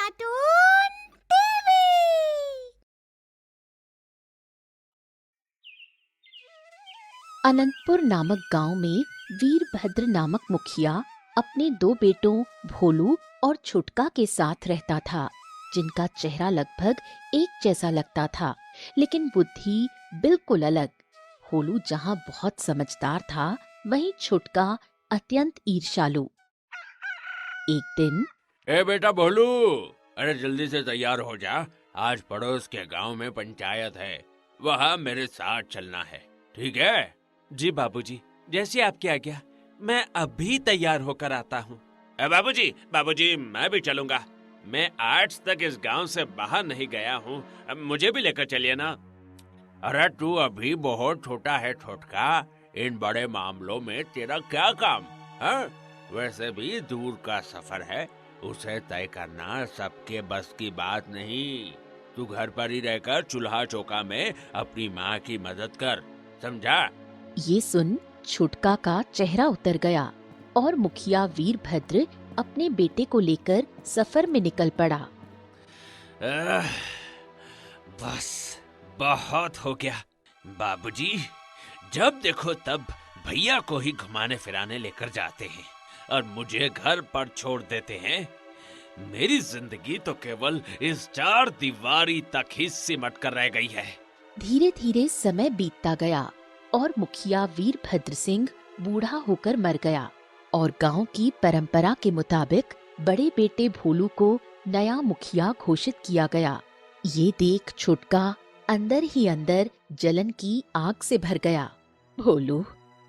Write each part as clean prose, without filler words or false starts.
Cartoon TV. Anantapur नामक गांव में वीरभद्र नामक मुखिया अपने दो बेटों भोलू और छुटका के साथ रहता था, जिनका चेहरा लगभग एक जैसा लगता था, लेकिन बुद्धि बिल्कुल अलग। भोलू जहां बहुत समझदार था, वहीं छुटका अत्यंत ईर्ष्यालु। एक दिन ए बेटा भोलू, अरे जल्दी से तैयार हो जा। आज पड़ोस के गांव में पंचायत है, वहाँ मेरे साथ चलना है, ठीक है? जी बाबूजी, जैसी आपकी आज्ञा। मैं अभी तैयार होकर आता हूँ। बाबूजी, बाबूजी मैं भी चलूंगा। मैं आज तक इस गांव से बाहर नहीं गया हूँ, मुझे भी लेकर चलिए ना। अरे तू अभी बहुत छोटा है छोटका, इन बड़े मामलों में तेरा क्या काम है? वैसे भी दूर का सफर है, उसे तय करना सबके बस की बात नहीं। तू घर पर ही रहकर चूल्हा चौका में अपनी माँ की मदद कर, समझा? ये सुन छुटका का चेहरा उतर गया और मुखिया वीरभद्र अपने बेटे को लेकर सफर में निकल पड़ा। आह, बस बहुत हो गया। बाबूजी जब देखो तब भैया को ही घुमाने फिराने लेकर जाते हैं और मुझे घर पर छोड़ देते हैं। मेरी जिंदगी तो केवल इस चार दीवारी तक ही सिमट कर रह गई है। धीरे धीरे समय बीतता गया और मुखिया वीरभद्र सिंह बूढ़ा होकर मर गया और गांव की परंपरा के मुताबिक बड़े बेटे भोलू को नया मुखिया घोषित किया गया। ये देख छुटका अंदर ही अंदर जलन की आग से भर गया। भोलू,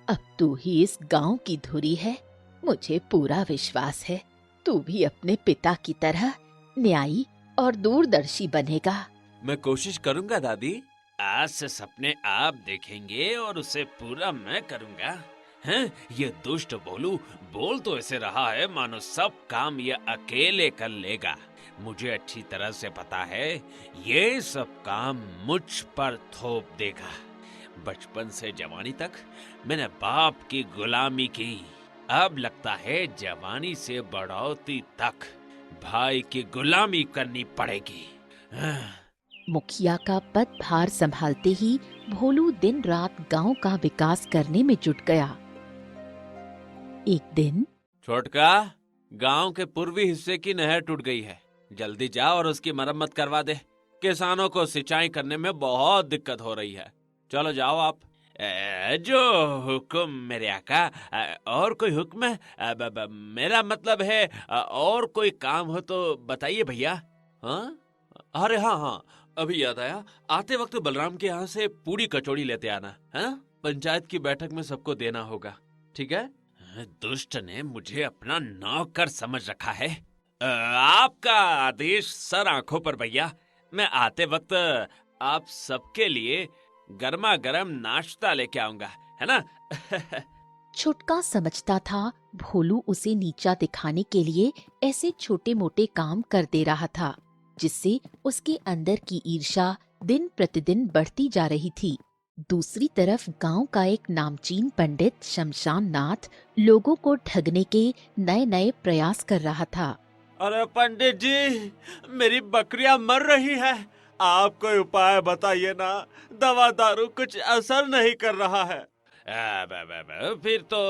अब तू ही इस गांव की धुरी है। मुझे पूरा विश्वास है तू भी अपने पिता की तरह न्यायी और दूरदर्शी बनेगा। मैं कोशिश करूंगा दादी। आज से सपने आप देखेंगे और उसे पूरा मैं करूंगा। हैं? ये दुष्ट भोलू बोल तो ऐसे रहा है मानो सब काम ये अकेले कर लेगा। मुझे अच्छी तरह से पता है ये सब काम मुझ पर थोप देगा। बचपन से जवानी तक मैंने बाप की गुलामी की, अब लगता है जवानी से बढ़ोतरी तक भाई की गुलामी करनी पड़ेगी। मुखिया का पदभार संभालते ही भोलू दिन रात गांव का विकास करने में जुट गया। एक दिन छोटका, गांव के पूर्वी हिस्से की नहर टूट गई है, जल्दी जा और उसकी मरम्मत करवा दे। किसानों को सिंचाई करने में बहुत दिक्कत हो रही है। चलो जाओ आप। जो हुक्म मेरे आका। और कोई हुक्म है? मेरा मतलब है और कोई काम हो तो बताइए भैया। हाँ? अरे हाँ हाँ, अभी याद आया। आते वक्त बलराम के यहाँ से पूरी कचौड़ी लेते आना, है ना? पंचायत की बैठक में सबको देना होगा, ठीक है? दुष्ट ने मुझे अपना नौकर समझ रखा है। आपका आदेश सर आंखों पर भैया। मैं आते वक्त आप सबके लिए गर्मा गर्म नाश्ता लेके आऊंगा, है ना? छुटका समझता था भोलू उसे नीचा दिखाने के लिए ऐसे छोटे मोटे काम कर दे रहा था, जिससे उसके अंदर की ईर्ष्या दिन प्रतिदिन बढ़ती जा रही थी। दूसरी तरफ गांव का एक नामचीन पंडित शमशान नाथ लोगों को ठगने के नए नए प्रयास कर रहा था। अरे पंडित जी, मेरी बकरियां मर रही है, आप कोई उपाय बताइए ना। दवा दारू कुछ असर नहीं कर रहा है। फिर तो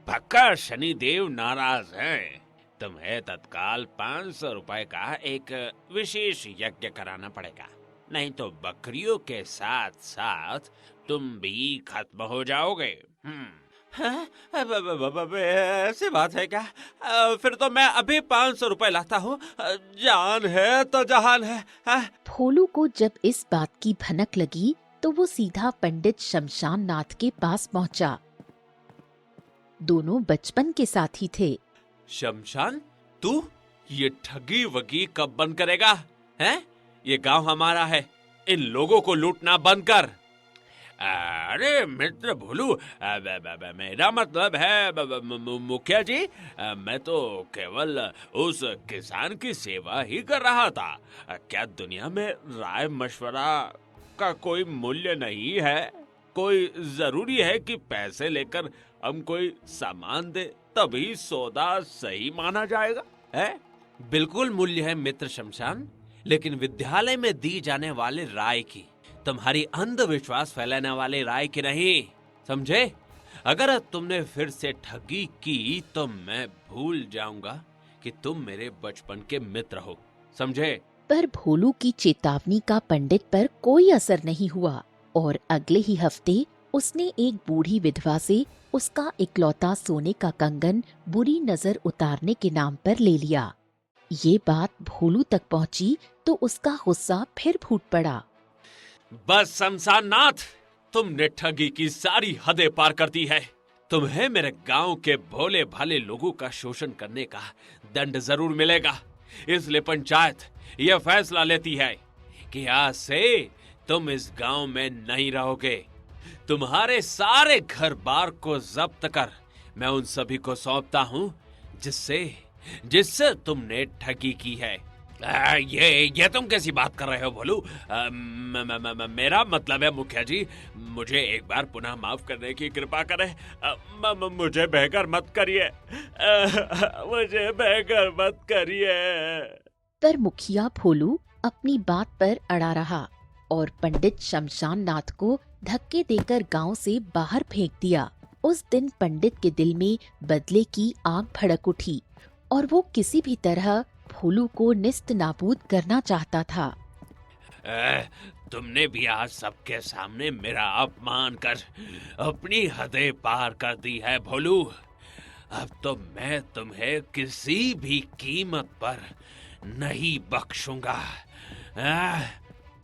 पक्का शनिदेव नाराज हैं। तुम्हें तत्काल 500 रुपए का एक विशेष यज्ञ कराना पड़ेगा, नहीं तो बकरियों के साथ साथ तुम भी खत्म हो जाओगे। हैं? ऐसी बात है क्या? फिर तो मैं अभी 500 रुपए लाता हूँ। जान है तो जहान है। भोलू को जब इस बात की भनक लगी तो वो सीधा पंडित शमशान नाथ के पास पहुंचा। दोनों बचपन के साथी थे। शमशान, तू ये ठगी वगी कब बंद करेगा? हैं? ये गांव हमारा है, इन लोगों को लूटना बंद कर। अरे मित्र भोलू, मेरा मतलब है मुखिया जी, मैं तो केवल उस किसान की सेवा ही कर रहा था। क्या दुनिया में राय मशवरा का कोई मूल्य नहीं है? कोई जरूरी है कि पैसे लेकर हम कोई सामान दे तभी सौदा सही माना जाएगा, है? बिल्कुल मूल्य है मित्र शमशान, लेकिन विद्यालय में दी जाने वाले राय की, तुम्हारी अंधविश्वास फैलाने वाले राय की नहीं, समझे? अगर तुमने फिर से ठगी की तो मैं भूल जाऊंगा कि तुम मेरे बचपन के मित्र हो, समझे? पर भोलू की चेतावनी का पंडित पर कोई असर नहीं हुआ और अगले ही हफ्ते उसने एक बूढ़ी विधवा से उसका इकलौता सोने का कंगन बुरी नजर उतारने के नाम पर ले लिया। ये बात भोलू तक पहुंची तो उसका गुस्सा फिर फूट पड़ा। बस शमशान नाथ, तुमने ठगी की सारी हदें पार कर दी है। तुम्हें मेरे गांव के भोले भाले लोगों का शोषण करने का दंड जरूर मिलेगा। इसलिए पंचायत यह फैसला लेती है कि आज से तुम इस गांव में नहीं रहोगे। तुम्हारे सारे घर बार को जब्त कर मैं उन सभी को सौंपता हूँ जिससे जिससे तुमने ठगी की है। ये तुम कैसी बात कर रहे हो भोलू? मेरा मतलब है मुखिया जी, मुझे एक बार पुनः माफ करने की कृपा करें। मुझे बहकर मत करिए, मुझे बहकर मत करिए। पर मुखिया भोलू अपनी बात पर अड़ा रहा और पंडित शमशान नाथ को धक्के देकर गांव से बाहर फेंक दिया। उस दिन पंडित के दिल में बदले की आग भड़क उठी और वो किसी भी तरह भोलू को निस्त नाबूद करना चाहता था। तुमने भी आज सबके सामने मेरा अपमान कर अपनी हदें पार कर दी है भोलू। अब तो मैं तुम्हें किसी भी कीमत पर नहीं बख्शूंगा।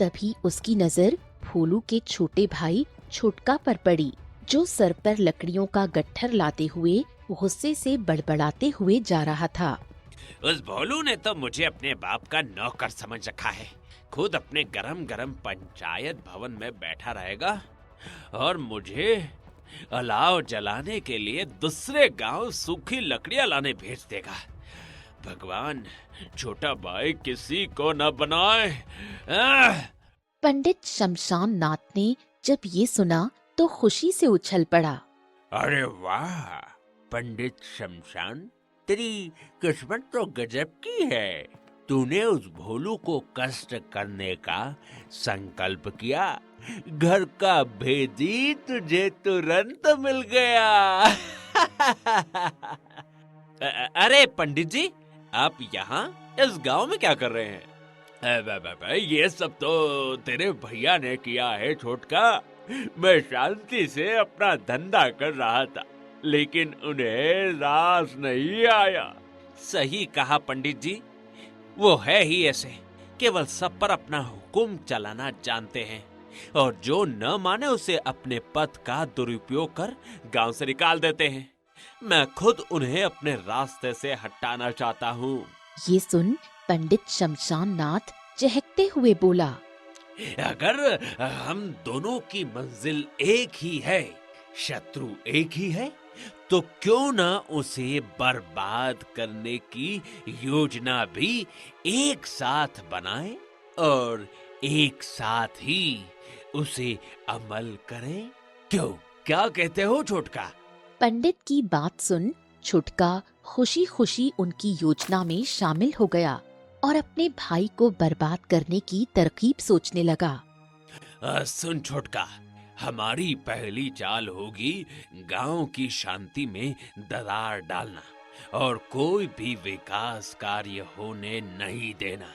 तभी उसकी नजर भोलू के छोटे भाई छोटका पर पड़ी, जो सर पर लकड़ियों का गट्ठर लाते हुए गुस्से से बड़बड़ाते हुए जा रहा था। उस भोलू ने तो मुझे अपने बाप का नौकर समझ रखा है। खुद अपने गरम गरम पंचायत भवन में बैठा रहेगा और मुझे अलाव जलाने के लिए दूसरे गांव सूखी लकड़ियां लाने भेज देगा। भगवान छोटा भाई किसी को न बनाए। पंडित शमशान नाथ ने जब ये सुना तो खुशी से उछल पड़ा। अरे वाह पंडित शमशान, तेरी किस्मत तो गजब की है। तूने उस भोलू को कष्ट करने का संकल्प किया, घर का भेदी तुझे तुरंत मिल गया। अरे पंडित जी, आप यहाँ इस गांव में क्या कर रहे हैं? ये सब तो तेरे भैया ने किया है छोटका। मैं शांति से अपना धंधा कर रहा था, लेकिन उन्हें रास नहीं आया। सही कहा पंडित जी, वो है ही ऐसे, केवल सब पर अपना हुक्म चलाना जानते हैं और जो न माने उसे अपने पद का दुरुपयोग कर गांव से निकाल देते हैं। मैं खुद उन्हें अपने रास्ते से हटाना चाहता हूँ। ये सुन पंडित शमशान नाथ चहकते हुए बोला, अगर हम दोनों की मंजिल एक ही है, शत्रु एक ही है, तो क्यों ना उसे बर्बाद करने की योजना भी एक साथ बनाएं और एक साथ ही उसे अमल करें। क्यों, क्या कहते हो छोटका? पंडित की बात सुन छुटका खुशी खुशी उनकी योजना में शामिल हो गया और अपने भाई को बर्बाद करने की तरकीब सोचने लगा। सुन छोटका, हमारी पहली चाल होगी गांव की शांति में दरार डालना और कोई भी विकास कार्य होने नहीं देना,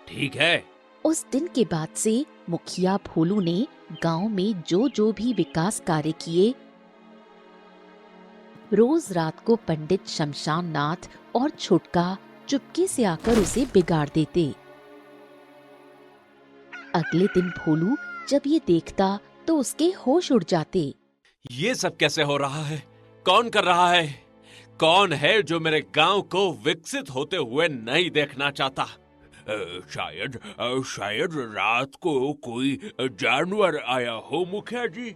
ठीक है? उस दिन के बाद से मुखिया भोलू ने गांव में जो भी विकास कार्य किए, रोज रात को पंडित शमशान नाथ और छुटका चुपके से आकर उसे बिगाड़ देते। अगले दिन भोलू जब ये देखता तो उसके होश उड़ जाते। ये सब कैसे हो रहा है? कौन कर रहा है? कौन है जो मेरे गांव को विकसित होते हुए नहीं देखना चाहता? शायद रात को कोई जानवर आया हो मुखिया जी।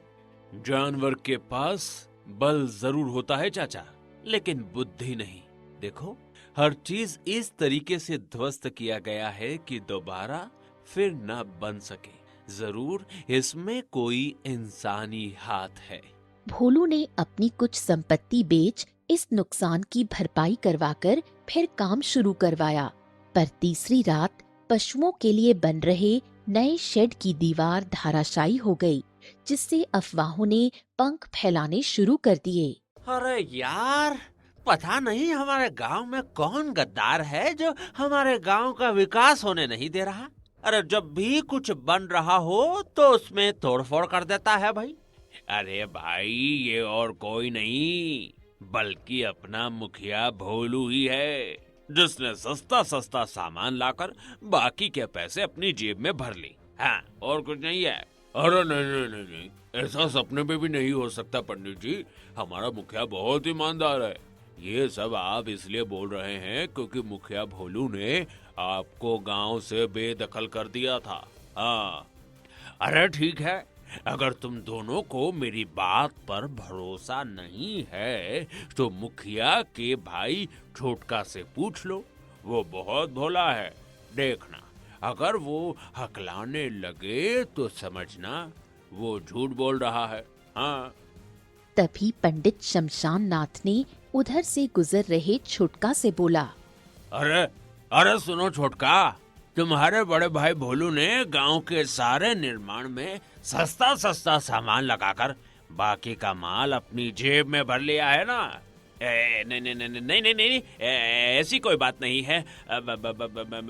जानवर के पास बल जरूर होता है चाचा, लेकिन बुद्धि नहीं। देखो, हर चीज इस तरीके से ध्वस्त किया गया है कि दोबारा फिर न बन सके। जरूर इसमें कोई इंसानी हाथ है। भोलू ने अपनी कुछ संपत्ति बेच इस नुकसान की भरपाई करवाकर फिर काम शुरू करवाया। पर तीसरी रात पशुओं के लिए बन रहे नए शेड की दीवार धराशायी हो गई, जिससे अफवाहों ने पंख फैलाने शुरू कर दिए। अरे यार, पता नहीं हमारे गांव में कौन गद्दार है जो हमारे गांव का विकास होने नहीं दे रहा। अरे जब भी कुछ बन रहा हो तो उसमें तोड़फोड़ कर देता है भाई। अरे भाई, ये और कोई नहीं बल्कि अपना मुखिया भोलू ही है, जिसने सस्ता सस्ता सामान लाकर बाकी के पैसे अपनी जेब में भर ली। हाँ, और कुछ नहीं है। अरे नहीं नहीं नहीं नहीं, ऐसा सपने में भी नहीं हो सकता पंडित जी। हमारा मुखिया बहुत ईमानदार है। ये सब आप इसलिए बोल रहे हैं क्योंकि मुखिया भोलू ने आपको गांव से बेदखल कर दिया था। हाँ, अरे ठीक है, अगर तुम दोनों को मेरी बात पर भरोसा नहीं है तो मुखिया के भाई छोटका से पूछ लो। वो बहुत भोला है। देखना, अगर वो हकलाने लगे तो समझना वो झूठ बोल रहा है। हाँ। तभी पंडित शमशान नाथ ने उधर से गुजर रहे छोटका से बोला, अरे अरे सुनो छोटका, तुम्हारे बड़े भाई भोलू ने गांव के सारे निर्माण में सस्ता सस्ता सामान लगाकर बाकी का माल अपनी जेब में भर लिया है ना? नहीं नहीं नहीं नहीं नहीं नहीं, ऐसी कोई बात नहीं है।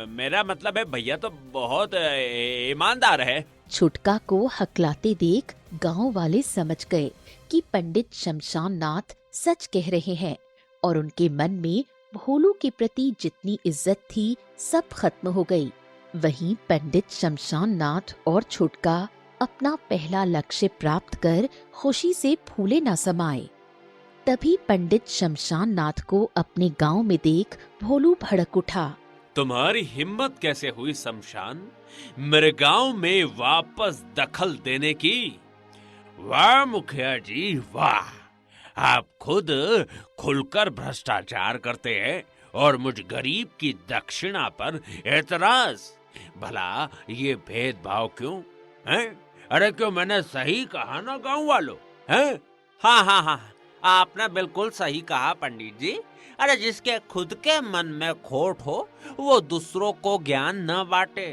मेरा मतलब है भैया तो बहुत ईमानदार है। छोटका को हकलाते देख गांव वाले समझ गए कि पंडित शमशान नाथ सच कह रहे हैं और उनके मन में भोलू के प्रति जितनी इज्जत थी सब खत्म हो गई। वहीं पंडित शमशान नाथ और छोटका अपना पहला लक्ष्य प्राप्त कर खुशी से फूले न समाये। तभी पंडित शमशान नाथ को अपने गांव में देख भोलू भड़क उठा। तुम्हारी हिम्मत कैसे हुई शमशान, मेरे गांव में वापस दखल देने की? वाह मुखिया जी वाह, आप खुद खुलकर भ्रष्टाचार करते हैं और मुझ गरीब की दक्षिणा पर एतराज। भला ये भेदभाव क्यों हैं? अरे क्यों, मैंने सही कहा ना गांव वालों? हैं? हाँ हाँ हाँ, आपने बिल्कुल सही कहा पंडित जी। अरे जिसके खुद के मन में खोट हो वो दूसरों को ज्ञान न बांटे।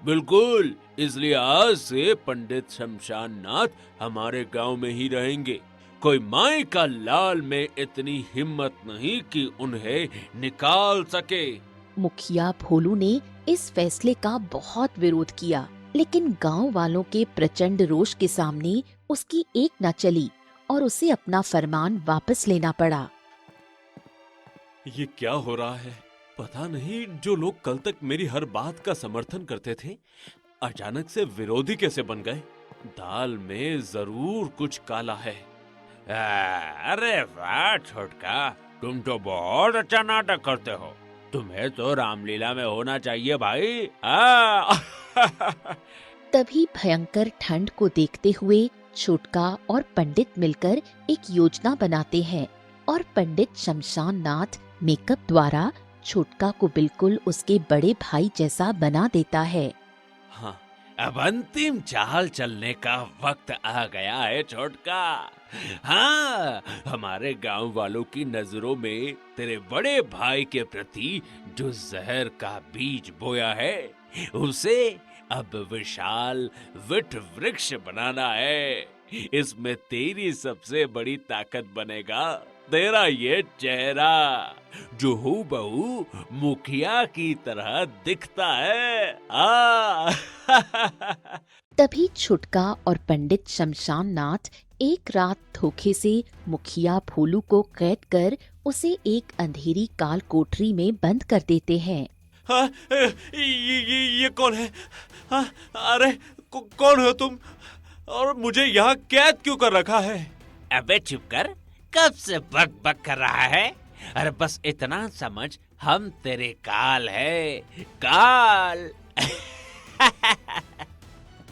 बिल्कुल, इसलिए आज से पंडित शमशान नाथ हमारे गांव में ही रहेंगे। कोई माई का लाल में इतनी हिम्मत नहीं कि उन्हें निकाल सके। मुखिया भोलू ने इस फैसले का बहुत विरोध किया, लेकिन गांव वालों के प्रचंड रोष के सामने उसकी एक न चली और उसे अपना फरमान वापस लेना पड़ा। ये क्या हो रहा है? पता नहीं, जो लोग कल तक मेरी हर बात का समर्थन करते थे अचानक से विरोधी कैसे बन गए? दाल में जरूर कुछ काला है। अरे वाह छोटका, तुम तो बहुत अच्छा नाटक करते हो। तुम्हें तो रामलीला में होना चाहिए भाई। तभी भयंकर ठंड को देखते हुए छोटका और पंडित मिलकर एक योजना बनाते हैं और पंडित शमशान नाथ मेकअप द्वारा छोटका को बिल्कुल उसके बड़े भाई जैसा बना देता है। हाँ, अब अंतिम चाल चलने का वक्त आ गया है छोटका। हाँ, हमारे गांव वालों की नजरों में तेरे बड़े भाई के प्रति जो जहर का बीज बोया है उसे अब विशाल विट वृक्ष बनाना है। इसमें तेरी सबसे बड़ी ताकत बनेगा तेरा ये चेहरा, जो हूबहू मुखिया की तरह दिखता है। तभी छुटका और पंडित शमशान नाथ एक रात धोखे से मुखिया भोलू को कैद कर उसे एक अंधेरी काल कोठरी में बंद कर देते हैं। हाँ, ये कौन है? हाँ, अरे कौन हो तुम और मुझे यहाँ कैद क्यों कर रखा है? अबे चुप कर, कब से बक बक कर रहा है? अरे बस इतना समझ, हम तेरे काल है, काल।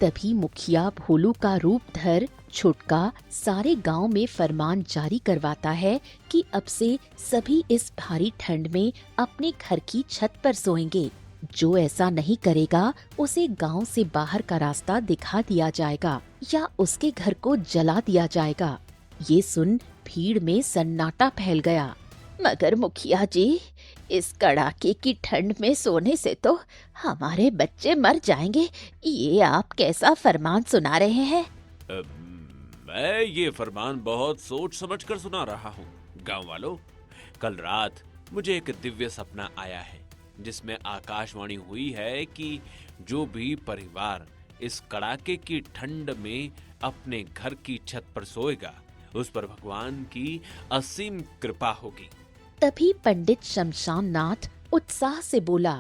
तभी मुखिया भोलू का रूप धर छुटका सारे गांव में फरमान जारी करवाता है कि अब से सभी इस भारी ठंड में अपने घर की छत पर सोएंगे। जो ऐसा नहीं करेगा उसे गांव से बाहर का रास्ता दिखा दिया जाएगा या उसके घर को जला दिया जाएगा। ये सुन भीड़ में सन्नाटा फैल गया। मगर मुखिया जी, इस कड़ाके की ठंड में सोने से तो हमारे बच्चे मर जाएंगे। ये आप कैसा फरमान सुना रहे हैं? मैं ये फरमान बहुत सोच समझ कर सुना रहा हूँ। गांव वालों, कल रात मुझे एक दिव्य सपना आया है जिसमें आकाशवाणी हुई है कि जो भी परिवार इस कड़ाके की ठंड में अपने घर की छत पर सोएगा उस पर भगवान की असीम कृपा होगी। तभी पंडित शमशान नाथ उत्साह से बोला,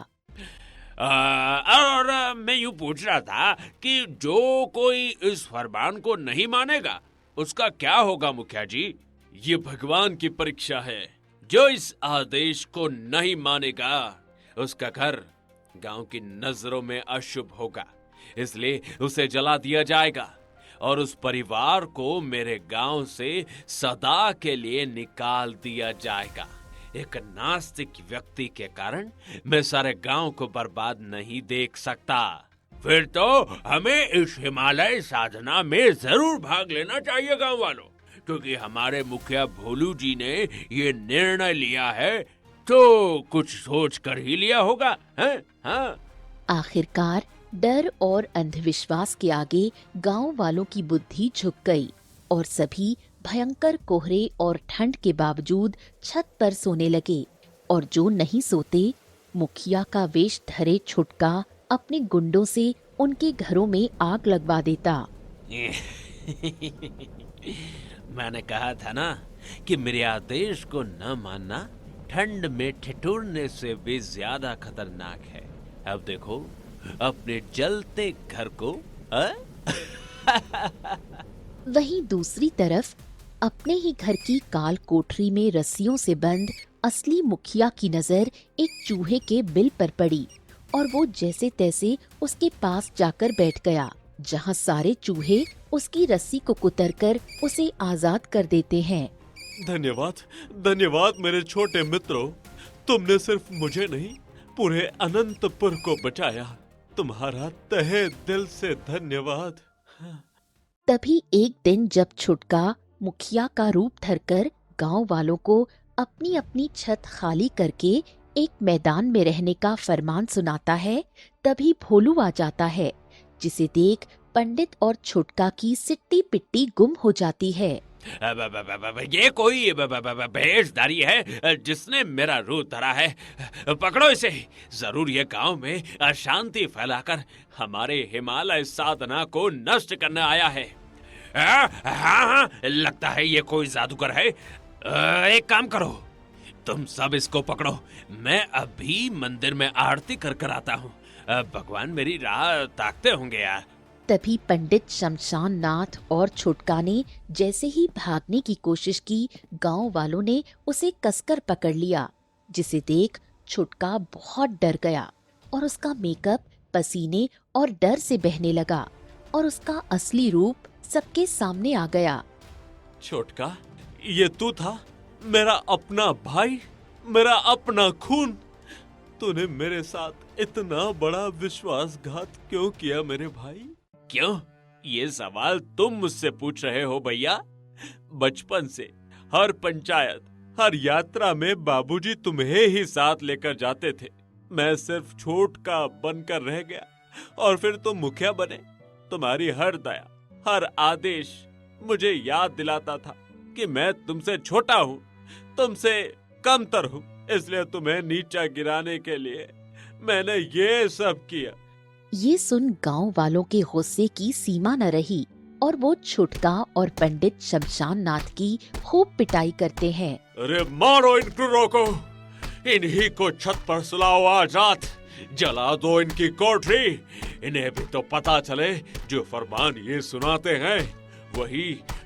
और मैं यूं पूछ रहा था कि जो कोई इस फरमान को नहीं मानेगा उसका क्या होगा मुखिया जी? ये भगवान की परीक्षा है। जो इस आदेश को नहीं मानेगा उसका घर गांव की नजरों में अशुभ होगा, इसलिए उसे जला दिया जाएगा और उस परिवार को मेरे गांव से सदा के लिए निकाल दिया जाएगा। एक नास्तिक व्यक्ति के कारण मैं सारे गांव को बर्बाद नहीं देख सकता। फिर तो हमें इस हिमालय साधना में जरूर भाग लेना चाहिए गांव वालों, क्योंकि हमारे मुखिया भोलू जी ने ये निर्णय लिया है तो कुछ सोच कर ही लिया होगा, हैं? हाँ। आखिरकार डर और अंधविश्वास के आगे गांव वालों की बुद्धि झुक गई और सभी भयंकर कोहरे और ठंड के बावजूद छत पर सोने लगे। और जो नहीं सोते, मुखिया का वेश धरे छुटका अपने गुंडों से उनके घरों में आग लगवा देता। मैंने कहा था ना कि मेरे आदेश को न मानना ठंड में ठिठुरने से भी ज्यादा खतरनाक है। अब देखो अपने जलते घर को। वहीं दूसरी तरफ अपने ही घर की काल कोठरी में रस्सियों से बंद असली मुखिया की नजर एक चूहे के बिल पर पड़ी और वो जैसे तैसे उसके पास जाकर बैठ गया, जहां सारे चूहे उसकी रस्सी को कुतरकर उसे आजाद कर देते हैं। धन्यवाद, धन्यवाद मेरे छोटे मित्रों। तुमने सिर्फ मुझे नहीं पूरे अनंतपुर को बचाया। तुम्हारा तहे दिल से धन्यवाद। तभी एक दिन जब छुटका मुखिया का रूप धरकर गांव वालों को अपनी अपनी छत खाली करके एक मैदान में रहने का फरमान सुनाता है, तभी भोलू आ जाता है, जिसे देख पंडित और छुटका की सिट्टी पिट्टी गुम हो जाती है। ये कोई भेषधारी है जिसने मेरा रूप धरा है। पकड़ो इसे। जरूर ये गांव में अशांति फैलाकर हमारे हिमालय साधना को नष्ट करने आया है। हाँ, लगता है ये कोई जादूगर है। एक काम करो, तुम सब इसको पकड़ो, मैं अभी मंदिर में आरती कर आता हूँ। भगवान मेरी राह ताकते होंगे यार। तभी पंडित शमशान नाथ और छुटका ने जैसे ही भागने की कोशिश की, गांव वालों ने उसे कसकर पकड़ लिया, जिसे देख छुटका बहुत डर गया और उसका मेकअप पसीने और डर से बहने लगा और उसका असली रूप सबके सामने आ गया। छोटका, ये तू था? मेरा अपना भाई, मेरा अपना खून। तूने मेरे साथ इतना बड़ा विश्वासघात क्यों किया मेरे भाई? क्यों? ये सवाल तुम मुझसे पूछ रहे हो भैया? बचपन से हर पंचायत, हर यात्रा में बाबूजी तुम्हें ही साथ लेकर जाते थे। मैं सिर्फ छोटका बनकर रह गया और फिर तुम मुखिया बने। तुम्हारी हर दया, हर आदेश मुझे याद दिलाता था कि मैं तुमसे छोटा हूँ, तुमसे कमतर हूँ, इसलिए तुम्हें नीचा गिराने के लिए मैंने ये सब किया। ये सुन गांव वालों के गुस्से की सीमा न रही और वो छुटका और पंडित शमशान नाथ की खूब पिटाई करते हैं। अरे मारो इन क्रूरों को, इन्हीं को छत पर सुलाओ आज रात, जला दो इनकी कोठरी। इन्हें भी तो पता चले जो फरमान ये सुनाते हैं वही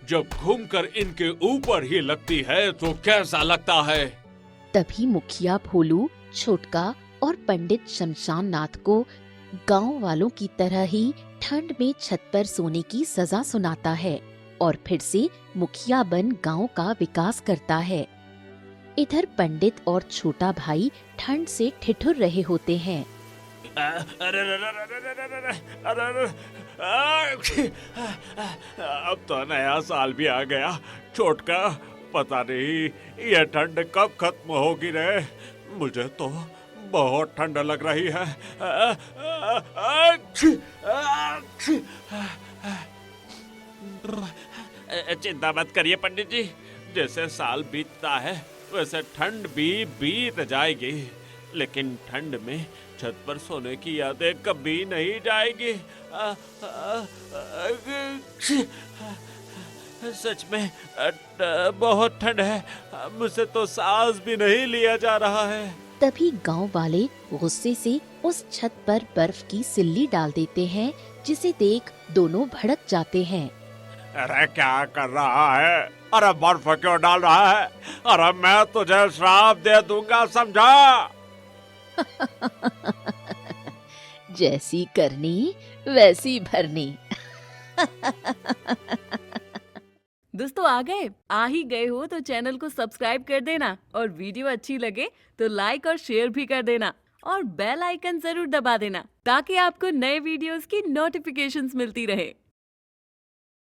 जब घूमकर इनके ऊपर ही लगती है तो कैसा लगता है। तभी मुखिया भोलू, छुटका और पंडित शमशान नाथ को गांव वालों की तरह ही ठंड में छत पर सोने की सजा सुनाता है और फिर से मुखिया बन गांव का विकास करता है। इधर पंडित और छोटा भाई ठंड से ठिठुर रहे होते हैं। अरे अरे अरे अरे अरे अरे अरे अरे अरे, अब तो नया साल भी आ गया। छोटका, पता नहीं ये ठंड कब खत्म होगी रे। मुझे तो बहुत ठंड लग रही है। चिंता मत करिए पंडित जी, जैसे साल बीतता है वैसे ठंड भी बीत जाएगी, लेकिन ठंड में छत पर सोने की यादें कभी नहीं जाएगी। सच में बहुत ठंड है, मुझसे तो सांस भी नहीं लिया जा रहा है। तभी गांव वाले गुस्से से उस छत पर बर्फ की सिल्ली डाल देते हैं, जिसे देख दोनों भड़क जाते हैं। अरे क्या कर रहा है? अरे बर्फ क्यों डाल रहा है? अरे मैं तुझे श्राप दे दूंगा, समझा? जैसी करनी वैसी भरनी। दोस्तों आ ही गए हो तो चैनल को सब्सक्राइब कर देना और वीडियो अच्छी लगे तो लाइक और शेयर भी कर देना और बेल आइकन जरूर दबा देना ताकि आपको नए वीडियोस की नोटिफिकेशंस मिलती रहे।